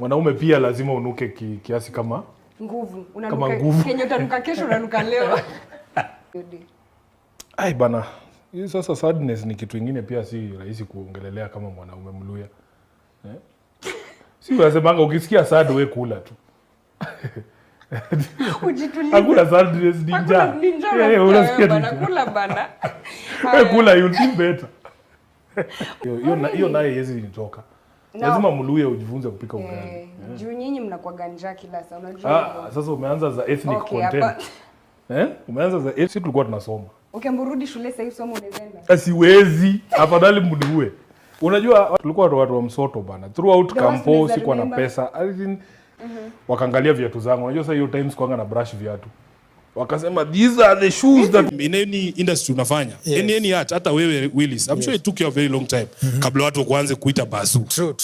Mwanaume pia lazima unuke kiasi kama nguvu. Unanuka Kenya utanuka kesho unanuka leo. Ai bana. Hii sasa sadness ni kitu kingine pia si rahisi kuongelelea kama mwanaume Mluya. Si wasemanga ukisikia sad wewe kula tu. Ujitulize. Hakuna sadness ninja. Unasikia bana kula bana. Wewe kula you feel better. Hiyo naye yezi nitoka. Lazima Mluya ujifunze kupika ugali. Juu nyinyi mnakuwa ganja kila saa unajua. Sasa umeanza za ethnic content. Umeanza za ethnic tulikuwa tunasoma. Ukimrudi shule sasa hivi somo unaenda. Asiwezi. Afadhali mniue. Unajua tulikuwa watu wa msoto bana. Throughout campus sikuwa na pesa. Wakaangalia viatu zangu. Unajua sasa hiyo times kwanga na brush viatu. Wakasema these are the shoes that in any industry unafanya. Any art hata wewe Willis. I'm sure it took you a very long time kabla watu kuanze kuita basu. True.